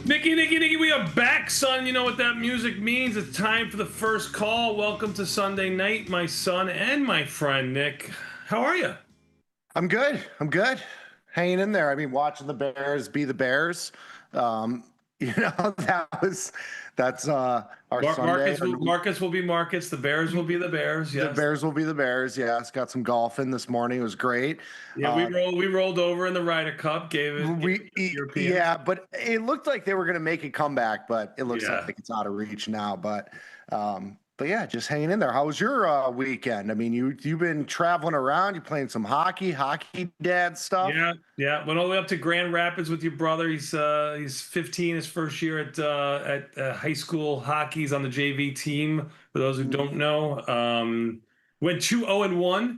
Nikki, we are back, son. You know what that music means. It's time for the first call. Welcome to Sunday night, my son and my friend, Nick. How are you? I'm good. Hanging in there. I mean, watching the Bears be the Bears. That's our Sunday. Marcus will be Marcus. The Bears will be the Bears. Yes. The Bears will be the Bears. Yes. Got some golfing this morning. It was great. Yeah, we rolled over in the Ryder Cup. Gave it European. Yeah, but it looked like they were going to make a comeback, but it looks like it's out of reach now. But yeah, just hanging in there. How was your weekend? I mean, you've been traveling around. You playing some hockey dad stuff. Yeah. Went all the way up to Grand Rapids with your brother. He's 15, his first year at high school hockey. He's on the JV team. For those who don't know, went 2-0-1.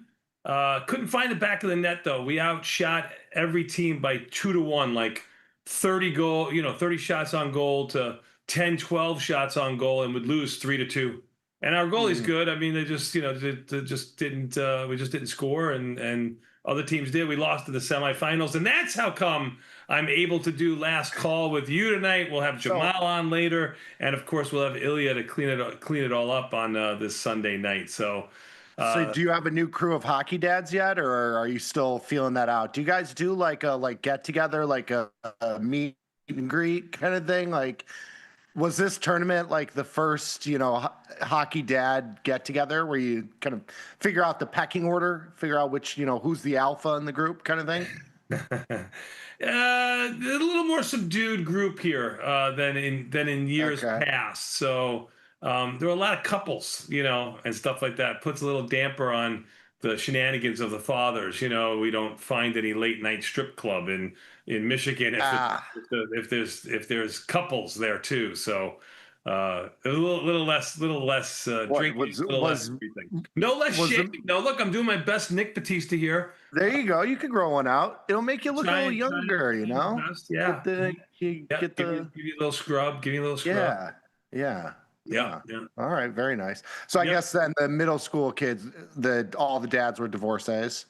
Couldn't find the back of the net though. We outshot every team by 2-1, like 30 shots on goal to 10, 12 shots on goal, and would lose 3-2. And our goalie's good. I mean, they just, they just didn't. We just didn't score, and other teams did. We lost to the semifinals, and that's how come I'm able to do last call with you tonight. We'll have Jamal on later, and of course, we'll have Ilia to clean it all up on this Sunday night. So do you have a new crew of hockey dads yet, or are you still feeling that out? Do you guys do like a get together, like a meet and greet kind of thing, like? Was this tournament like the first, hockey dad get together where you kind of figure out the pecking order, figure out which, who's the alpha in the group kind of thing? A little more subdued group here than in years past. So there are a lot of couples, and stuff like that. Puts a little damper on the shenanigans of the fathers. We don't find any late night strip club in Michigan if there's couples there too. So a little less drinking, no less shaving. No, look, I'm doing my best Nick Batista here. There you go. You could grow one out. It'll make you look a little younger, Yeah. Give you a little scrub. Yeah. All right. Very nice. So I guess then the middle school kids, all the dads were divorcees.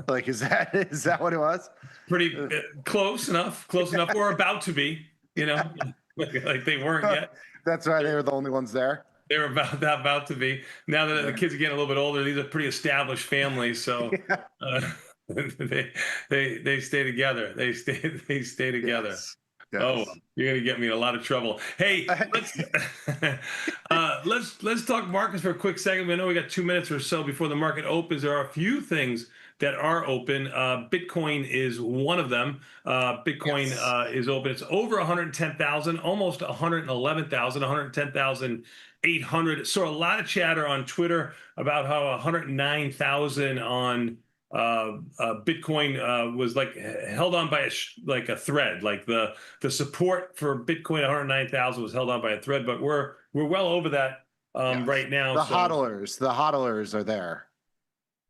Like, is that what it was? Pretty close enough, or about to be, like they weren't yet. That's right. They were the only ones there. They were about to be. Now that the kids are getting a little bit older, these are pretty established families. So they stay together. They stay together. Yes. Yes. Oh, you're gonna get me in a lot of trouble. Hey, let's talk markets for a quick second. I know we got 2 minutes or so before the market opens. There are a few things that are open. Bitcoin is one of them. Bitcoin is open. It's over 110,000, almost 111,000, 110,800. So a lot of chatter on Twitter about how 109,000 on Bitcoin was like held on by a thread. Like the support for Bitcoin 109,000 was held on by a thread, but we're well over that right now. The hodlers are there.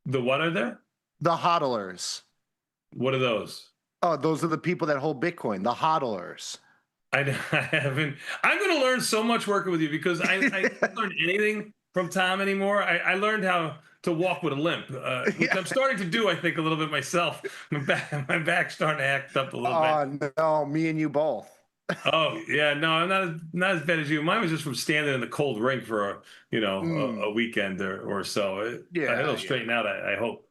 The what are there? The hodlers. What are those? Oh, those are the people that hold Bitcoin. The hodlers. I haven't. I'm going to learn so much working with you because I don't learn anything from Tom anymore. I learned how to walk with a limp, which I'm starting to do, I think, a little bit myself. My back's starting to act up a little bit. No, me and you both. Oh yeah, no, I'm not as bad as you. Mine was just from standing in the cold rink for a weekend or so. It'll straighten out. I hope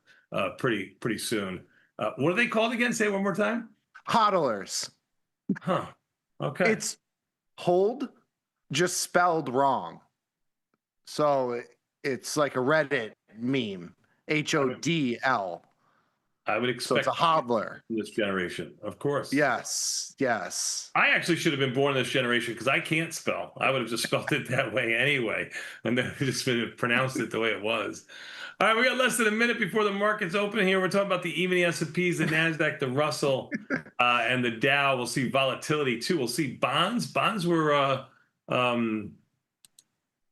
pretty soon. What are they called again? Say it one more time. Hodlers. Huh. Okay. It's hold, just spelled wrong. So it's like a Reddit meme. HODL. I would expect. So it's a hodler. This generation, of course. Yes. I actually should have been born in this generation because I can't spell. I would have just spelled it that way anyway, and then just pronounced it the way it was. All right, we got less than a minute before the market's open here. We're talking about even the S&Ps, the NASDAQ, the Russell, and the Dow. We'll see volatility too. We'll see bonds. Bonds were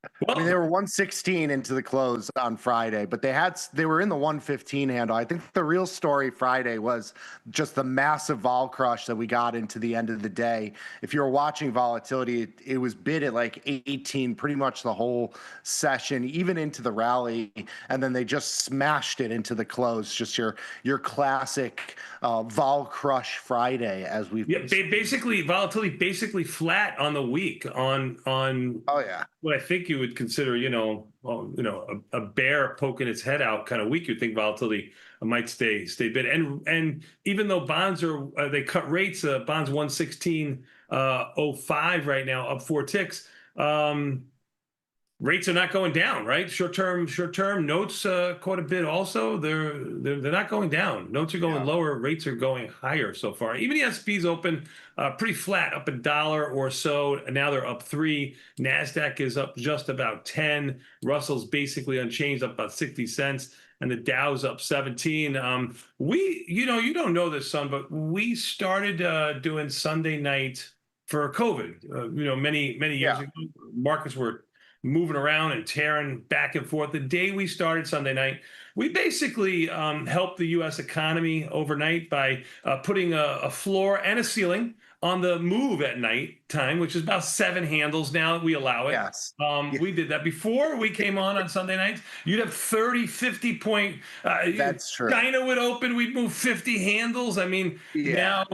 I mean, Well, they were 116 into the close on Friday, but they were in the 115 handle. I think the real story Friday was just the massive vol crush that we got into the end of the day. If you were watching volatility, it was bid at like 18 pretty much the whole session, even into the rally, and then they just smashed it into the close. Just your classic vol crush Friday, as we've yeah, been seeing. basically volatility basically flat on the week on Oh yeah. what I think you would consider, well, a bear poking its head out kind of week. You'd think volatility might stay bid. And even though bonds are they cut rates, bonds 116.05 right now, up 4 ticks. Rates are not going down, right? Short term notes quite a bit. Also, they're not going down. Notes are going Yeah. lower. Rates are going higher so far. Even the S&P's open pretty flat, up $1 or so. And now they're up 3. Nasdaq is up just about 10. Russell's basically unchanged, up about 60 cents, and the Dow's up 17. You don't know this, son, but we started doing Sunday night for COVID. Many years Yeah. ago, markets were moving around and tearing back and forth. The day we started Sunday night, we basically helped the U.S. economy overnight by putting a floor and a ceiling on the move at night time, which is about 7 handles now that we allow it. Yes. Yeah. We did that before we came on Sunday nights. You'd have 30, 50 point. That's true. China would open. We'd move 50 handles. I mean, Yeah. now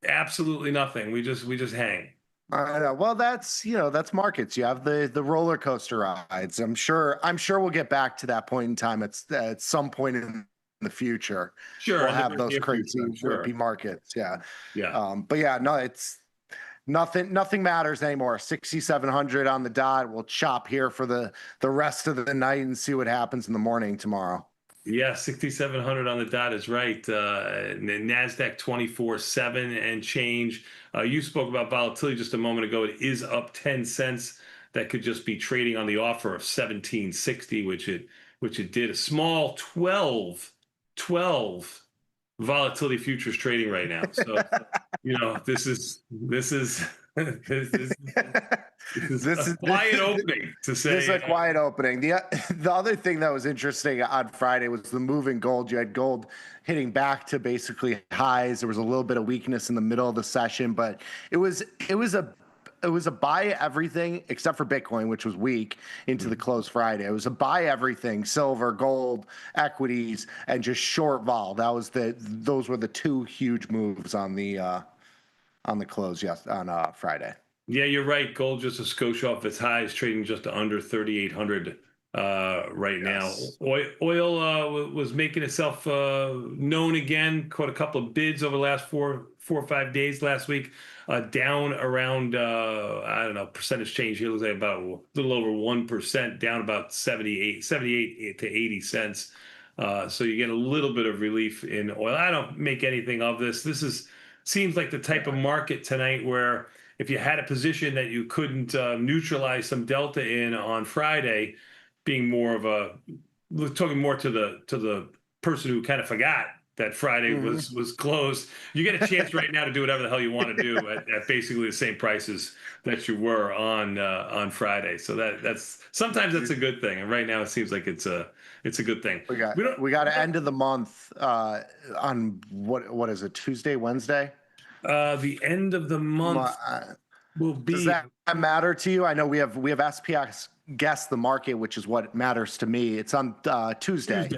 absolutely nothing. We just hang. I know. Well, that's markets. You have the roller coaster rides. I'm sure we'll get back to that point in time. At some point in the future. Sure, We'll in the have very those near crazy future, sure. whippy markets. Yeah. Yeah. But yeah, no, it's nothing matters anymore. 6,700 on the dot. We'll chop here for the rest of the night and see what happens in the morning tomorrow. Yeah, 6,700 on the dot is right. Nasdaq 24/7 and change. You spoke about volatility just a moment ago. It is up 10 cents. That could just be trading on the offer of 1760, which it did. A small 12 volatility futures trading right now. So, this is this is This a is quiet opening to This is say. a quiet opening. The other thing that was interesting on Friday was the move in gold. You had gold hitting back to basically highs. There was a little bit of weakness in the middle of the session, but it was a buy everything except for Bitcoin, which was weak into the close Friday. It was a buy everything: silver, gold, equities, and just short vol. Those were the two huge moves on the close on Friday. Yeah, you're right. Gold just a skosh off its highs, trading just under 3,800 right now. Yes. Oil was making itself known again. Caught a couple of bids over the last four or 5 days last week, down around I don't know, percentage change here. Looks like about a little over 1%, down about 78 to 80 cents. So you get a little bit of relief in oil. I don't make anything of this. Seems like the type of market tonight where if you had a position that you couldn't neutralize some delta in on Friday, being more of we're talking more to the person who kind of forgot that Friday was closed. You get a chance right now to do whatever the hell you want to do at basically the same prices that you were on Friday. So that's sometimes that's a good thing, and right now it seems like it's a good thing. We got to end of the month on what is it, Tuesday, Wednesday? The end of the month will be. Does that matter to you? I know we have SPX Guess the Market, which is what matters to me. It's on Tuesday.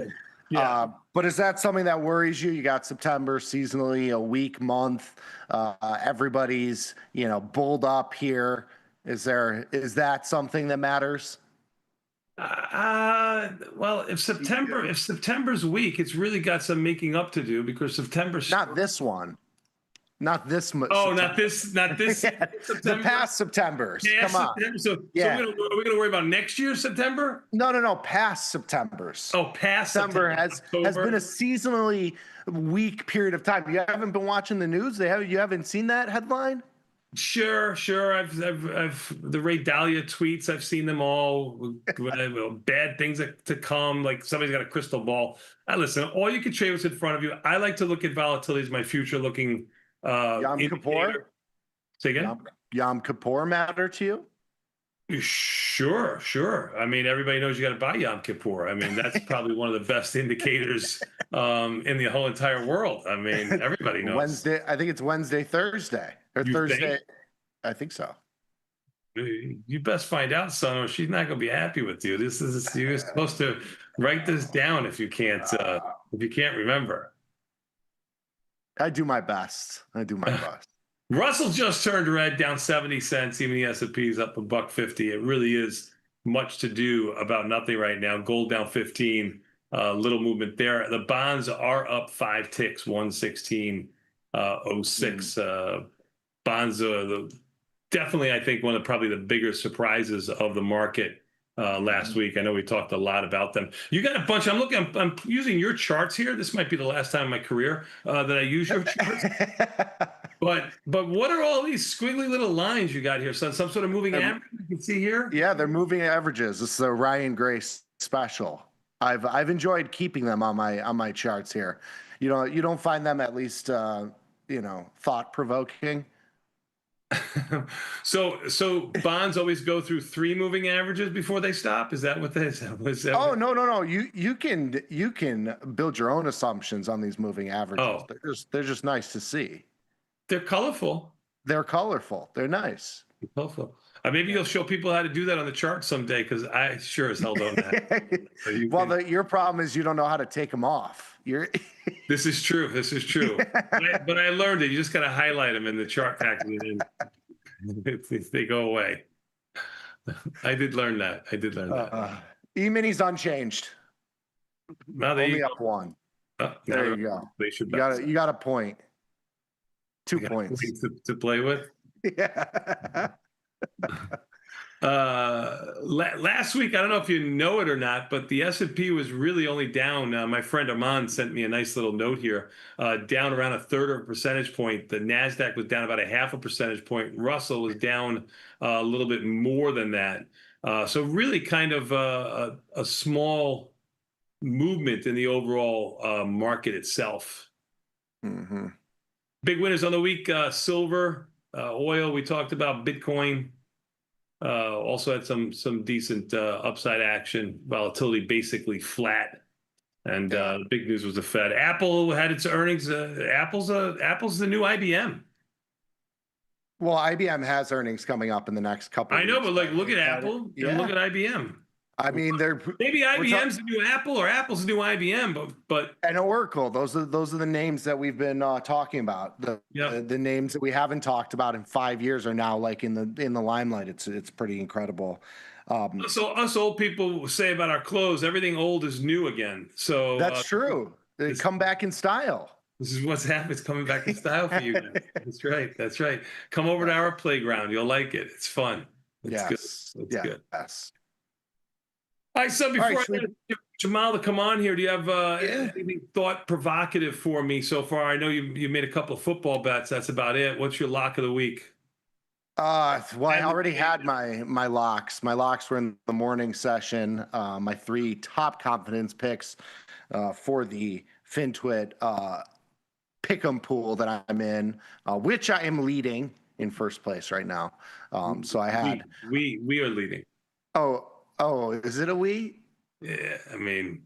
Yeah. But is that something that worries you? You got September seasonally, a weak month. Everybody's bulled up here. Is that something that matters? Well, if September's weak, it's really got some making up to do because September's Not this one. Not this much. Oh, September. not this The September. past Septembers. Past Come on. September. So Yeah. are we gonna worry about next year's September? No. Past Septembers. Oh, past September has October. been a seasonally weak period of time. You haven't been watching the news. You haven't seen that headline? Sure. I've the Ray Dalio tweets. I've seen them all. Bad things to come. Like somebody's got a crystal ball. Listen. All you can trade what's in front of you. I like to look at volatility as my future-looking Yom indicator. Kippur? Say again. Yom Kippur matter to you? Sure, sure. I mean, everybody knows you got to buy Yom Kippur. I mean, that's probably one of the best indicators in the whole entire world. I mean, everybody knows. Wednesday, I think it's Wednesday, Thursday, or You think? Thursday. I think so. You best find out, son, or she's not going to be happy with you. This is you're supposed to write this down if you can't remember. I do my best. I do my best. Russell just turned red, down 70 cents. Even the S&P is up a buck 50. It really is much to do about nothing right now. Gold down 15. Little movement there. The bonds are up 5 ticks, 116.06. Bonds are definitely, I think, one of probably the bigger surprises of the market last week. I know we talked a lot about them. You got a bunch. I'm using your charts here. This might be the last time in my career that I use your charts. But what are all these squiggly little lines you got here? Some sort of moving average you can see here? Yeah, they're moving averages. This is a Ryan Grace special. I've enjoyed keeping them on my charts here. You don't find them at least thought provoking. So bonds always go through 3 moving averages before they stop? Is that what they was that? Oh, no. You can build your own assumptions on these moving averages. Oh. They're just nice to see. They're colorful. They're colorful. They're nice. Colorful. Maybe you'll show people how to do that on the chart someday, because I sure as hell don't know. So your problem is you don't know how to take them off. This is true. This is true. But I learned it. You just got to highlight them in the chart pack, and they go away. I did learn that. E-mini's unchanged. Now they only up 1. There you go. They should. You got a point. 2 points to play with. Yeah. Last week, I don't know if you know it or not, but the S&P was really only down. My friend Armand sent me a nice little note here, down around 1/3 of a percentage point. The NASDAQ was down about 1/2 percentage point. Russell was down a little bit more than that. So really kind of a small movement in the overall market itself. Mm-hmm. Big winners on the week: silver, oil. We talked about Bitcoin. Also had some decent upside action. Volatility basically flat. And the big news was the Fed. Apple had its earnings. Apple's the new IBM. Well, IBM has earnings coming up in the next couple of I know, weeks. but look at Apple and look at IBM. I mean, maybe IBM's the new Apple or Apple's the new IBM, but and Oracle. Those are the names that we've been talking about. The names that we haven't talked about in 5 years are now like in the limelight. It's pretty incredible. So us old people say about our clothes, everything old is new again. So that's true. They come back in style. This is what's happening. It's coming back in style for you guys. That's right. That's right. Come over to our playground. You'll like it. It's fun. It's good. It's good. Yes. All right, so before I get Jamal to come on here, do you have anything thought provocative for me so far? I know you made a couple of football bets. That's about it. What's your lock of the week? Well, I already had my locks. My locks were in the morning session. My 3 top confidence picks for the FinTwit pick'em pool that I'm in, which I am leading in first place right now. So I had we are leading. Oh, is it a we? Yeah, I mean,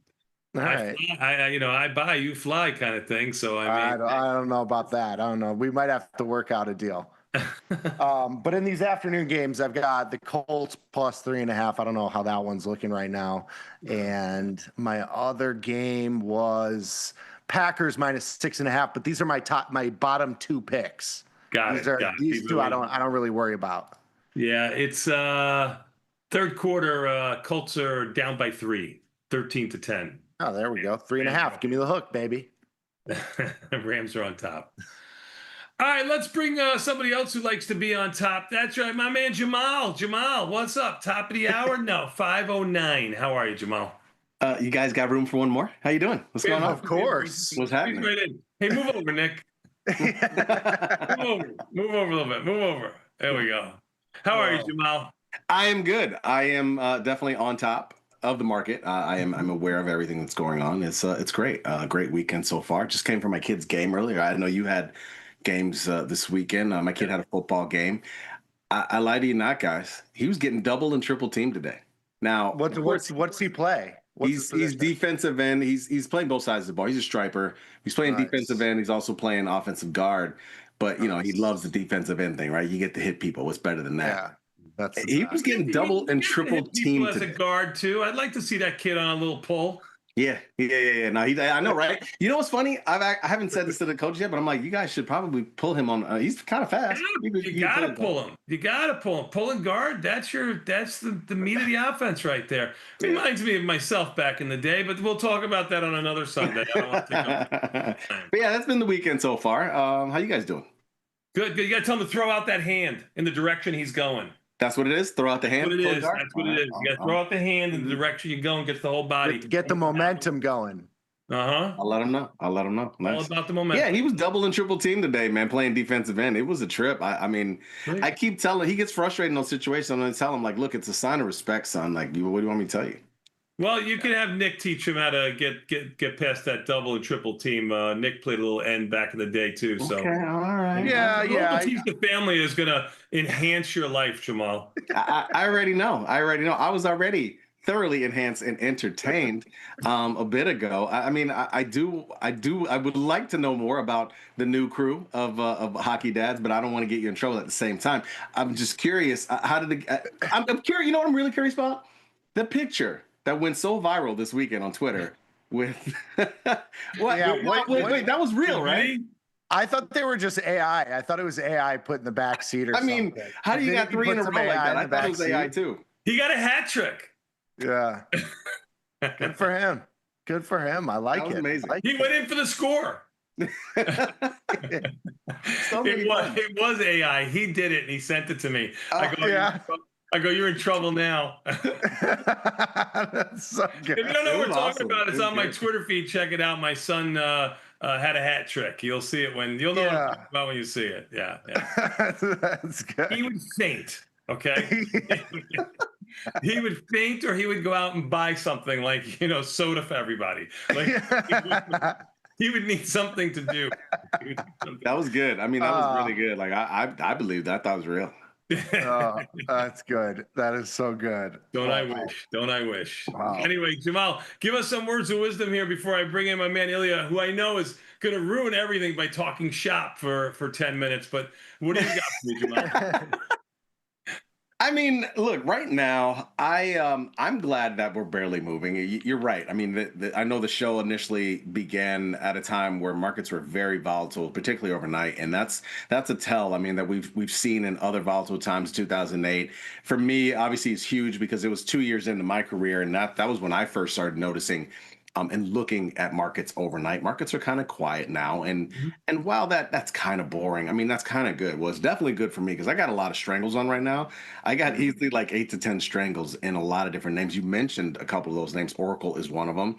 all right. I buy, you fly kind of thing. So I don't know about that. I don't know. We might have to work out a deal. But in these afternoon games, I've got the Colts plus 3.5. I don't know how that one's looking right now. And my other game was Packers minus 6.5. But these are my bottom 2 picks. These two I don't really worry about. Yeah, it's third quarter. Colts are down by 3, 13-10. Oh, there we go. 3.5. Give me the hook, baby. Rams are on top. All right, let's bring somebody else who likes to be on top. That's right, my man Jamal. Jamal, what's up? Top of the hour? No, 5:09. How are you, Jamal? You guys got room for one more? How you doing? What's going on? Of course. What's happening? Right in. Hey, move over, Nick. Move over a little bit. Move over. There we go. How are you, Jamal? I am good. I am definitely on top of the market. I'm aware of everything that's going on. It's great. Great weekend so far. Just came from my kid's game earlier. I know you had games this weekend. My kid had a football game. I lie to you not, guys. He was getting double and triple teamed today. Now, of course, What's he play? What's his he's position? defensive end. He's playing both sides of the ball. He's a striper. He's playing defensive Nice. end. He's also playing offensive guard. But you know, he Nice. loves the defensive end thing, right? You get to hit people. What's better than that? Yeah, that's the He best. was getting double and You can triple hit people teamed as a today. guard too. I'd like to see that kid on a little pull. Yeah. No, I know, right? You know what's funny? I haven't said this to the coach yet, but I'm like, you guys should probably pull him on. He's kind of fast. You gotta pull him. You gotta pull him. Pulling guard. That's the meat of the offense right there. Reminds me of myself back in the day, but we'll talk about that on another Sunday. I don't want to take up time. But yeah, that's been the weekend so far. How you guys doing? Good. You gotta tell him to throw out that hand in the direction he's going. That's what it is. Throw out the hand. That's what it is. guard? That's what it is. You gotta throw out the hand in the direction you're going. Gets the whole body. Get the momentum going. I'll let him know. All Nice. about the momentum. Yeah, he was double and triple team today, man, playing defensive end. It was a trip. I mean, I keep telling he gets frustrated in those situations. And I tell him, like, look, it's a sign of respect, son. Like, what do you want me to tell you? Well, you can have Nick teach him how to get past that double and triple team. Nick played a little end back in the day too. So Okay, all right. Yeah. Teach the family is going to enhance your life, Jamal. I already know. I was already thoroughly enhanced and entertained a bit ago. I mean, I would like to know more about the new crew of hockey dads, but I don't want to get you in trouble at the same time. I'm just curious. I'm curious. You know what I'm really curious about? The picture that went so viral this weekend on Twitter with what? Yeah, wait, that was real, right? I thought they were just AI. I thought it was AI put in the back seat or something. I mean, how do you got three in a row like that? I thought it was AI too. He got a hat trick. Yeah. Good for him. Good for him. I like it. Amazing. He went in for the score. It was AI. He did it and he sent it to me. I go, you're in trouble now. That's so good. If you don't know what we're talking awesome. about, it's on my Twitter feed. Check it out. My son had a hat trick. You'll see it you'll know what I'm talking about when you see it. Yeah. That's good. He would faint. Okay. He would faint, or he would go out and buy something like soda for everybody. Like he would need something to do. That was good. I mean, that was really good. Like I believe that. I thought it was real. Oh, that's good. That is so good. Don't I wish? Wow. Anyway, Jamal, give us some words of wisdom here before I bring in my man Ilia, who I know is going to ruin everything by talking shop for 10 minutes. But what do you got for me, Jamal? I mean, look, right now, I'm glad that we're barely moving. You're right. I mean, I know the show initially began at a time where markets were very volatile, particularly overnight, and that's a tell. I mean, that we've seen in other volatile times, 2008. For me, obviously, it's huge because it was 2 years into my career, and that was when I first started noticing and looking at markets overnight. Markets are kind of quiet now, and while that's kind of boring, I mean, that's kind of good. Well, it's definitely good for me because I got a lot of strangles on right now. I got easily like 8 to 10 strangles in a lot of different names. You mentioned a couple of those names. Oracle is one of them.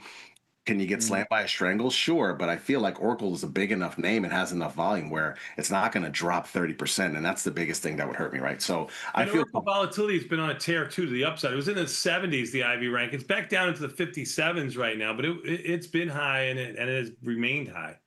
Can you get slammed by a strangle? Sure, but I feel like Oracle is a big enough name and has enough volume where it's not going to drop 30%, and that's the biggest thing that would hurt me, right? So I feel volatility has been on a tear too to the upside. It was in the 70s, the IV rank. It's back down into the 57s right now, but it's been high and it has remained high.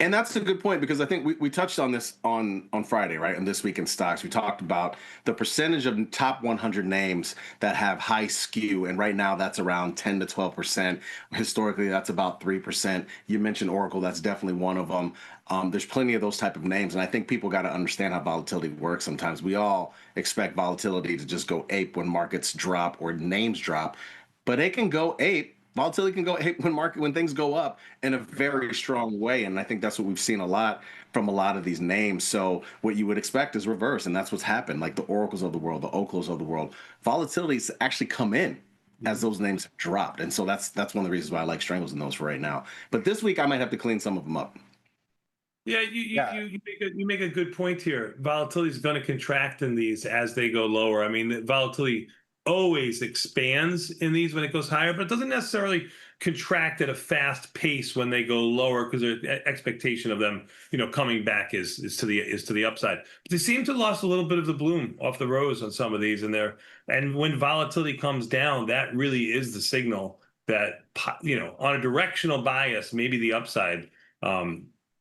And that's a good point because I think we touched on this on Friday, right? And This Week in Stocks, we talked about the percentage of top 100 names that have high skew. And right now that's around 10 to 12%. Historically, that's about 3%. You mentioned Oracle. That's definitely one of them. There's plenty of those type of names. And I think people got to understand how volatility works sometimes. We all expect volatility to just go ape when markets drop or names drop, but it can go ape. Volatility can go when things go up in a very strong way, and I think that's what we've seen a lot from a lot of these names. So what you would expect is reverse, and that's what's happened. Like the Oracles of the world, the Oklos of the world, volatility's actually come in as those names have dropped, and so that's one of the reasons why I like strangles in those for right now. But this week I might have to clean some of them up. Yeah, you make a good point here. Volatility is going to contract in these as they go lower. I mean, the volatility always expands in these when it goes higher, but it doesn't necessarily contract at a fast pace when they go lower because the expectation of them, coming back is to the upside. But they seem to have lost a little bit of the bloom off the rose on some of these, and when volatility comes down, that really is the signal that on a directional bias, maybe the upside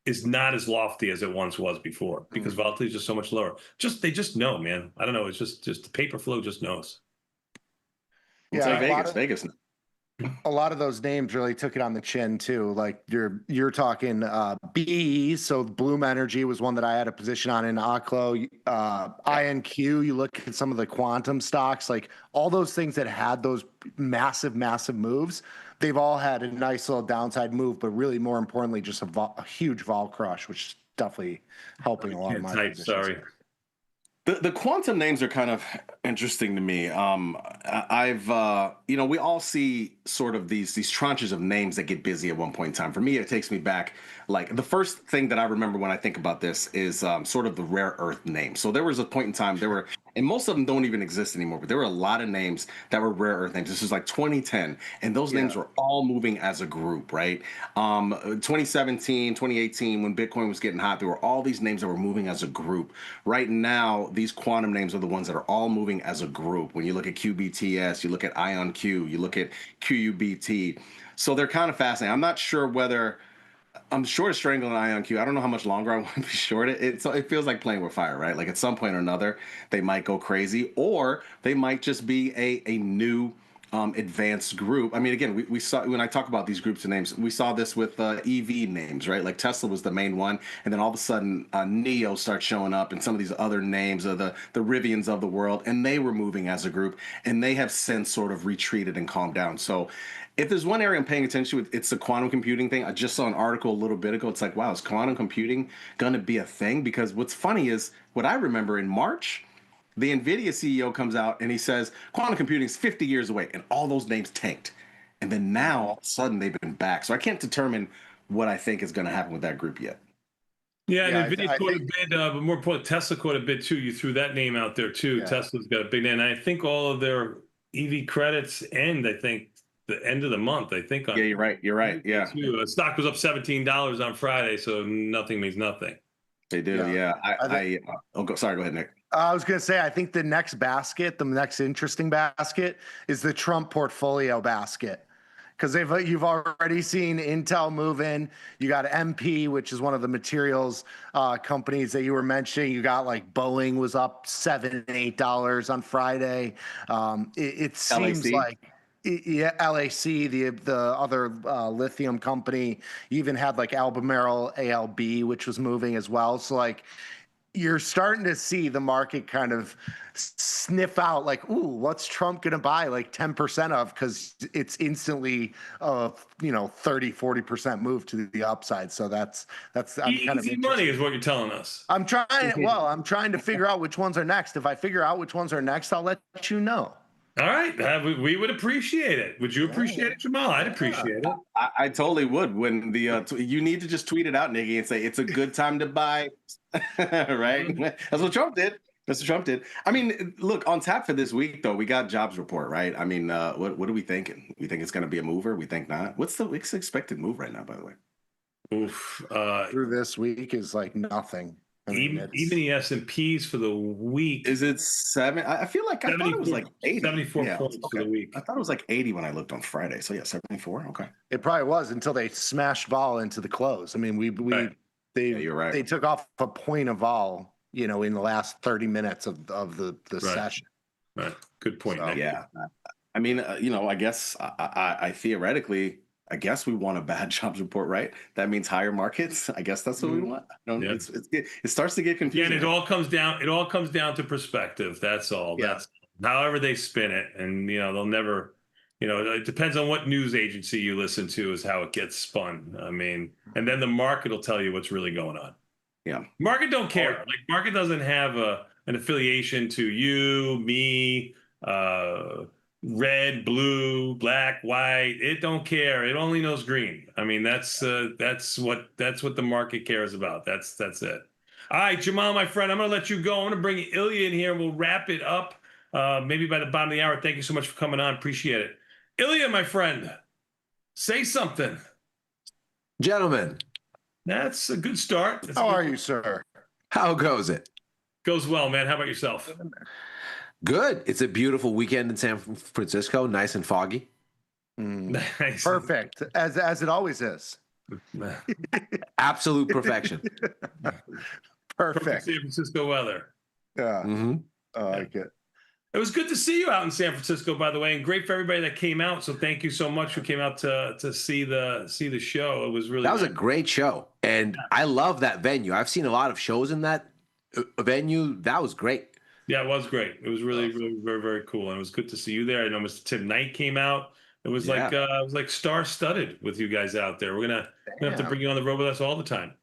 is not as lofty as it once was before because volatility is just so much lower. They just know, man. I don't know. It's just the paper flow just knows. It's Yeah, like Vegas. a lot of those names really took it on the chin too. Like you're talking BE, so Bloom Energy was one that I had a position on in ACLO. INQ, you look at some of the quantum stocks, like all those things that had those massive moves, they've all had a nice little downside move, but really more importantly, just a huge vol crush, which is definitely helping a lot of my positions. Sorry. The quantum names are kind of interesting to me. I've we all see sort of these tranches of names that get busy at one point in time. For me, it takes me back. Like the first thing that I remember when I think about this is sort of the rare earth names. So there was a point in time and most of them don't even exist anymore, but there were a lot of names that were rare earth names. This was like 2010, and those names were all moving as a group, right? 2017, 2018, when Bitcoin was getting hot, there were all these names that were moving as a group. Right now, these quantum names are the ones that are all moving as a group. When you look at QBTS, you look at IonQ, you look at QUBT. So they're kind of fascinating. I'm not sure whether I'm short of strangling IonQ. I don't know how much longer I want to be short. It feels like playing with fire, right? Like at some point or another, they might go crazy, or they might just be a new advanced group. I mean, again, we saw when I talk about these groups of names, we saw this with EV names, right? Like Tesla was the main one, and then all of a sudden, Neo starts showing up, and some of these other names are the Rivians of the world, and they were moving as a group, and they have since sort of retreated and calmed down. So if there's one area I'm paying attention to, it's the quantum computing thing. I just saw an article a little bit ago. It's like, wow, is quantum computing going to be a thing? Because what's funny is what I remember in March, the NVIDIA CEO comes out and he says, quantum computing is 50 years away, and all those names tanked. And then now, all of a sudden, they've been back. So I can't determine what I think is going to happen with that group yet. Yeah, and NVIDIA caught a bid, but more important, Tesla caught a bid too. You threw that name out there too. Yeah. Tesla's got a big name. And I think all of their EV credits end, I think, the end of the month, I think. Yeah, you're right. Yeah. Stock was up $17 on Friday, so nothing means nothing. They do, yeah. Sorry, go ahead, Nick. I was going to say, I think the next interesting basket is the Trump portfolio basket. Because you've already seen Intel move in. You got MP, which is one of the materials companies that you were mentioning. You got like Boeing was up $7, $8 on Friday. It seems like LAC, the other lithium company, you even had like Albemarle ALB, which was moving as well. So like you're starting to see the market kind of sniff out like, ooh, what's Trump going to buy like 10% of? Because it's instantly 30-40% move to the upside. So that's easy money is what you're telling us. I'm trying to figure out which ones are next. If I figure out which ones are next, I'll let you know. All right, we would appreciate it. Would you appreciate it, Jamal? I'd appreciate it. I totally would. When you need to just tweet it out, Nikki, and say it's a good time to buy, right? That's what Trump did. I mean, look, on tap for this week though, we got jobs report, right? I mean, what are we thinking? We think it's going to be a mover? We think not. What's the expected move right now, by the way? Oof. Through this week is like nothing. I mean, even the S&Ps for the week. Is it 7? I feel like I thought it was like 80. 74 points for the week. I thought it was like 80 when I looked on Friday. So yeah, 74. Okay. It probably was until they smashed vol into the close. I mean, you're right. They took off a point of vol, in the last 30 minutes of the session. Right. Good point. So, yeah. I mean, I guess I theoretically, I guess we want a bad jobs report, right? That means higher markets. I guess that's what we want. It starts to get confusing. Yeah, and it all comes down to perspective. That's all. Yeah. That's however they spin it, and they'll never. It depends on what news agency you listen to is how it gets spun. I mean, and then the market will tell you what's really going on. Yeah, market don't care. Like market doesn't have an affiliation to you, me, red, blue, black, white. It don't care. It only knows green. I mean, that's what the market cares about. That's it. All right, Jamal, my friend, I'm gonna let you go. I'm gonna bring Ilia in here and we'll wrap it up. Maybe by the bottom of the hour. Thank you so much for coming on. Appreciate it. Ilia, my friend, say something. Gentlemen. That's a good start. How are you, sir? How goes it? Goes well, man. How about yourself? Good. It's a beautiful weekend in San Francisco. Nice and foggy. Nice. Perfect, as it always is. Absolute perfection. Perfect. San Francisco weather. Yeah, Hmm. I like it. It was good to see you out in San Francisco, by the way, and great for everybody that came out. So thank you so much who came out to see the show. It was really That was a nice. great show, and I love that venue. I've seen a lot of shows in that venue. That was great. Yeah, it was great. It was really very, very cool, and it was good to see you there. I know Mr. Tim Knight came out. It was Yeah. like star-studded with you guys out there. We're gonna have to Damn. bring you on the road with us all the time.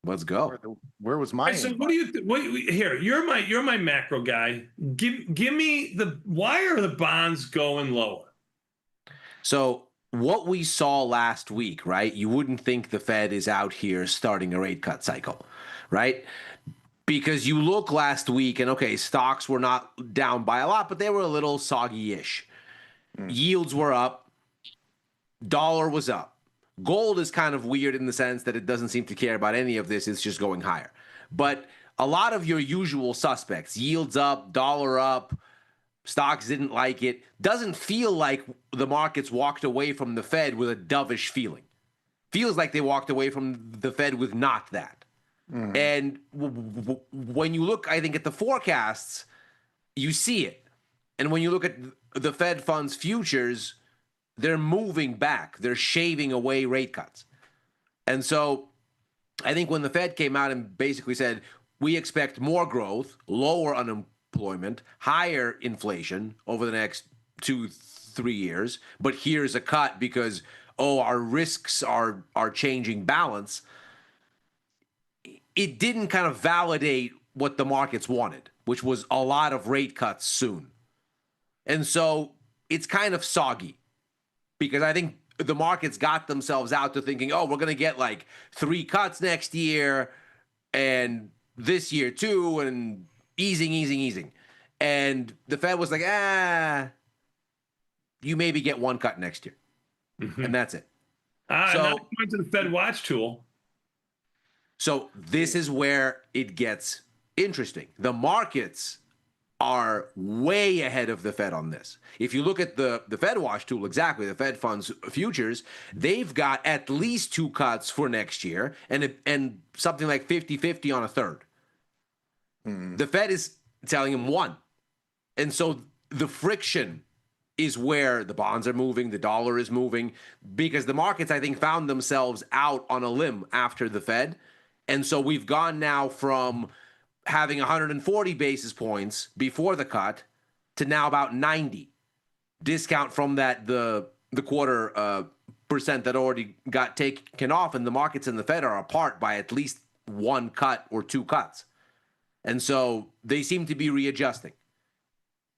Let's go. Where was my Hey, so invite? what do you here? You're my macro guy. Give me why are the bonds going lower? So what we saw last week, right? You wouldn't think the Fed is out here starting a rate cut cycle, right? Because you look last week and okay, stocks were not down by a lot, but they were a little soggy-ish. Yields were up, dollar was up. Gold is kind of weird in the sense that it doesn't seem to care about any of this, it's just going higher. But a lot of your usual suspects, yields up, dollar up, stocks didn't like it, doesn't feel like the markets walked away from the Fed with a dovish feeling. Feels like they walked away from the Fed with not that. And when you look, I think, at the forecasts, you see it. And when you look at the Fed funds futures, they're moving back. They're shaving away rate cuts. And so I think when the Fed came out and basically said, we expect more growth, lower unemployment, higher inflation over the next 2-3 years, but here's a cut because, oh, our risks are changing balance, it didn't kind of validate what the markets wanted, which was a lot of rate cuts soon. And so it's kind of soggy because I think the markets got themselves out to thinking, oh, we're going to get like 3 cuts next year and this year too, and easing. And the Fed was like, you maybe get 1 cut next year. And that's it. Now So- I'm going to the Fed Watch tool. So this is where it gets interesting. The markets are way ahead of the Fed on this. If you look at the Fed Watch tool, exactly, the Fed funds futures, they've got at least 2 cuts for next year and something like 50-50 on a third. The Fed is telling them 1. And so the friction is where the bonds are moving, the dollar is moving, because the markets, I think, found themselves out on a limb after the Fed. And so we've gone now from having 140 basis points before the cut to now about 90. Discount from that the quarter percent that already got taken off, and the markets and the Fed are apart by at least 1 cut or 2 cuts. And so they seem to be readjusting.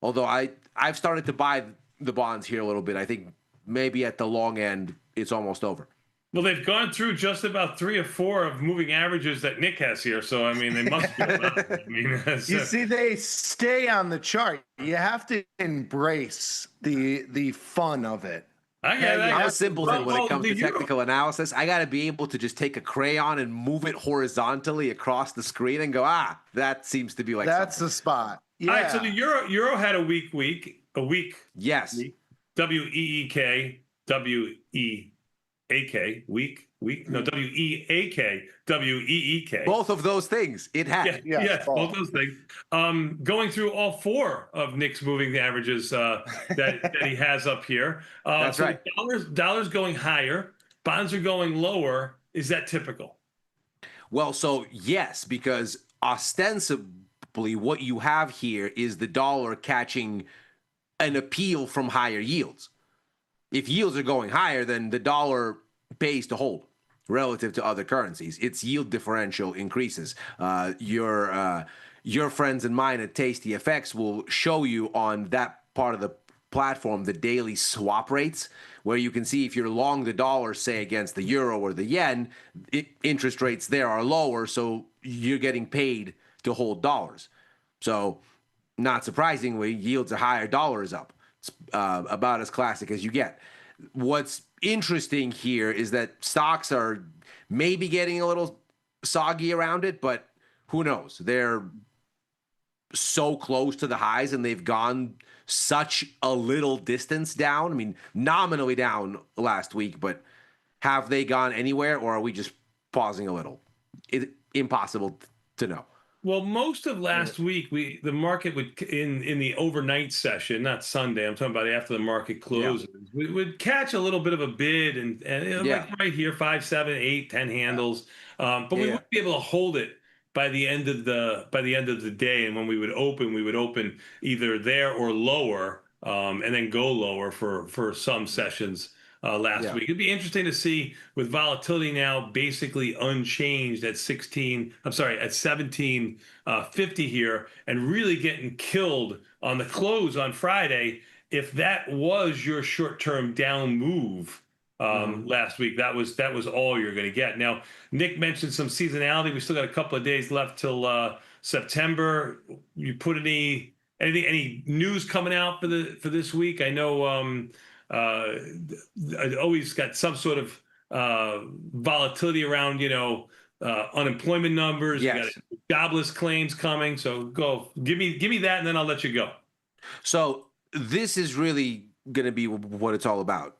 Although I've started to buy the bonds here a little bit. I think maybe at the long end, it's almost over. Well, they've gone through just about 3 or 4 of moving averages that Nick has here. So, I mean, they must be. I mean, You see, they stay on the chart. You have to embrace the fun of it. I get it. I'm a simpleton when it comes the to technical analysis. I got to be able to just take a crayon and move it horizontally across the screen and go, that seems to be like That's something. the spot. Yeah. All right, so the euro had a week. Yes. WEEK, week. No, WEAK, WEEK. Both of those things it had. Yes, both those things. Going through all 4 of Nick's moving averages that he has up here. That's so right. Dollars going higher, bonds are going lower. Is that typical? Well, so yes, because ostensibly what you have here is the dollar catching an appeal from higher yields. If yields are going higher, then the dollar pays to hold relative to other currencies. Its yield differential increases. Your friends and mine at tastyfx will show you on that part of the platform the daily swap rates, where you can see if you're long the dollar, say against the euro or the yen, interest rates there are lower, so you're getting paid to hold dollars. So not surprisingly, yields are higher, dollar is up. It's about as classic as you get. What's interesting here is that stocks are maybe getting a little soggy around it, but who knows? They're so close to the highs and they've gone such a little distance down. I mean, nominally down last week, but Have they gone anywhere, or are we just pausing a little? Impossible to know. Well, most of last week, the market would in the overnight session, not Sunday. I'm talking about after the market closes. We would catch a little bit of a bid, and like right here, 5, 7, 8, 10 handles. But we wouldn't be able to hold it by the end of the day. And when we would open either there or lower, and then go lower for some sessions. Last week. It'd be interesting to see with volatility now basically unchanged at 1750 here, and really getting killed on the close on Friday. If that was your short-term down move last week, that was all you're going to get. Now, Nick mentioned some seasonality. We still got a couple of days left till September. You put any news coming out for this week? I know. I always got some sort of volatility around, unemployment numbers. Yes. You got jobless claims coming. So go give me that, and then I'll let you go. So this is really going to be what it's all about.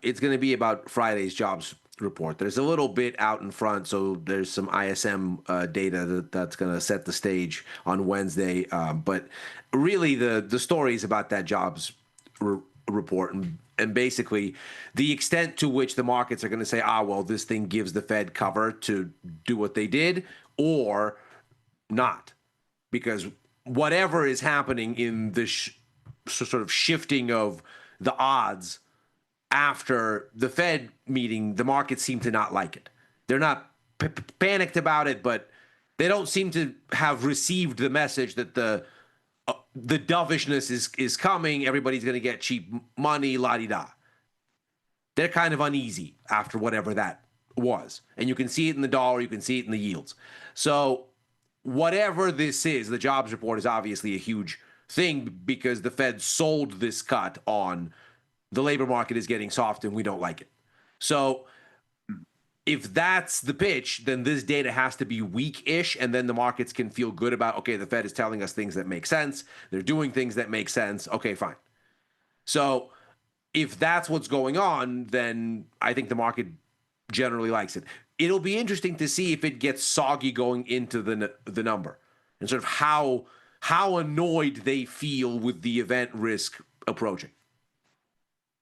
It's going to be about Friday's jobs report. There's a little bit out in front, so there's some ISM data that's going to set the stage on Wednesday. But really, the story is about that jobs report, and basically the extent to which the markets are going to say, well, this thing gives the Fed cover to do what they did, or not. Because whatever is happening in the sort of shifting of the odds after the Fed meeting, the markets seem to not like it. They're not panicked about it, but they don't seem to have received the message that the dovishness is coming. Everybody's going to get cheap money, la-di-da. They're kind of uneasy after whatever that was. And you can see it in the dollar. You can see it in the yields. So whatever this is, the jobs report is obviously a huge thing because the Fed sold this cut on the labor market is getting soft and we don't like it. So if that's the pitch, then this data has to be weak-ish, and then the markets can feel good about, okay, the Fed is telling us things that make sense. They're doing things that make sense. Okay, fine. So if that's what's going on, then I think the market generally likes it. It'll be interesting to see if it gets soggy going into the number and sort of how annoyed they feel with the event risk approaching.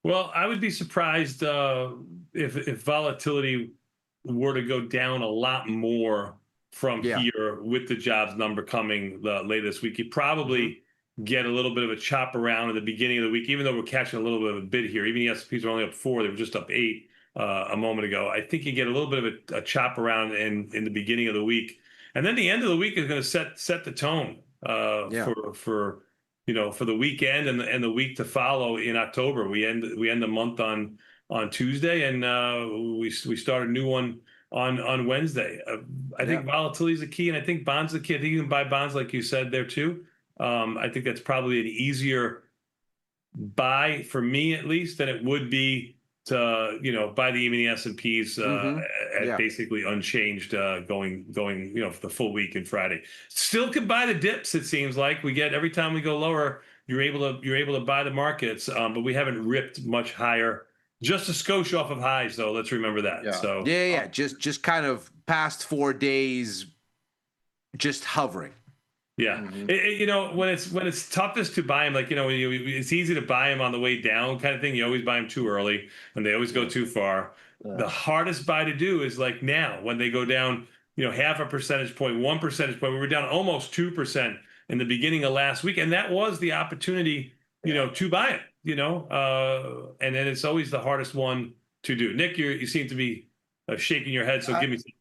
Well, I would be surprised if volatility were to go down a lot more from here with the jobs number coming later this week. You probably get a little bit of a chop around at the beginning of the week, even though we're catching a little bit of a bid here. Even the S&Ps are only up 4; they were just up 8 a moment ago. I think you get a little bit of a chop around in the beginning of the week, and then the end of the week is going to set the tone for the weekend and the week to follow in October. We end the month on Tuesday, and we start a new one on Wednesday. I think volatility is the key, and I think bonds are the key. I think you can buy bonds, like you said there too. I think that's probably an easier buy for me, at least, than it would be to buy the even the S&Ps at basically unchanged going for the full week and Friday. Still could buy the dips. It seems like we get every time we go lower, you're able to buy the markets, but we haven't ripped much higher. Just a skosh off of highs, though. Let's remember that. Yeah. So just kind of past 4 days, just hovering. Yeah, when it's toughest to buy them, like it's easy to buy them on the way down, kind of thing. You always buy them too early, and they always go too far. The hardest buy to do is like now when they go down, half a percentage point, 1 percentage point. We were down almost 2% in the beginning of last week, and that was the opportunity, to buy it. And then it's always the hardest one to do. Nick, you seem to be shaking your head, so give me some.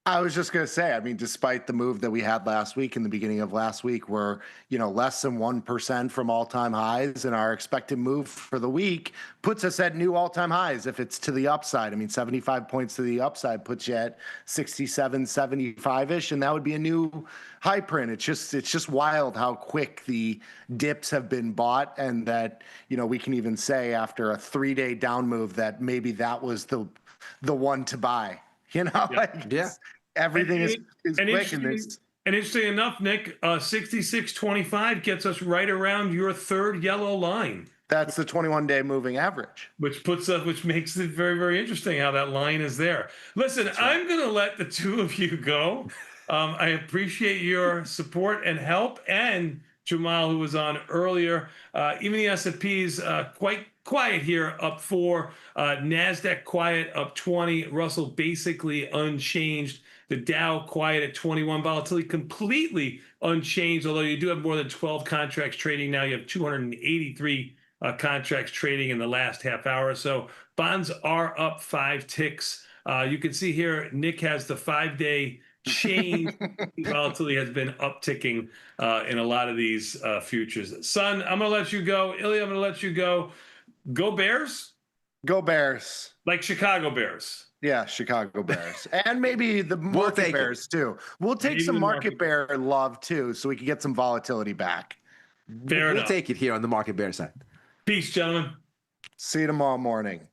I was just going to say, I mean, despite the move that we had last week, in the beginning of last week, we're, less than 1% from all-time highs, and our expected move for the week puts us at new all-time highs if it's to the upside. I mean, 75 points to the upside puts you at 67, 75-ish, and that would be a new high print. It's just wild how quick the dips have been bought, and that, we can even say after a 3-day down move that maybe that was the one to buy. Everything is quick. And interesting enough, Nick, 66.25 gets us right around your third yellow line. That's the 21-day moving average. which makes it very, very interesting how that line is there. Listen, I'm going to let the two of you go. I appreciate your support and help, and Jamal, who was on earlier. Even the S&P's quite quiet here, up 4. NASDAQ quiet, up 20. Russell basically unchanged. The Dow quiet at 21. Volatility completely unchanged, although you do have more than 12 contracts trading now. You have 283 contracts trading in the last half hour or so. Bonds are up 5 ticks. You can see here, Nick has the 5-day change. Volatility has been upticking in a lot of these futures. Son, I'm going to let you go. Ilia, I'm going to let you go. Go Bears? Go Bears. Like Chicago Bears. Yeah, Chicago Bears. And maybe the market bears too. We'll take Maybe some the market bear love too, so we can get some volatility back. Fair We'll enough. take it here on the market bear side. Peace, gentlemen. See you tomorrow morning.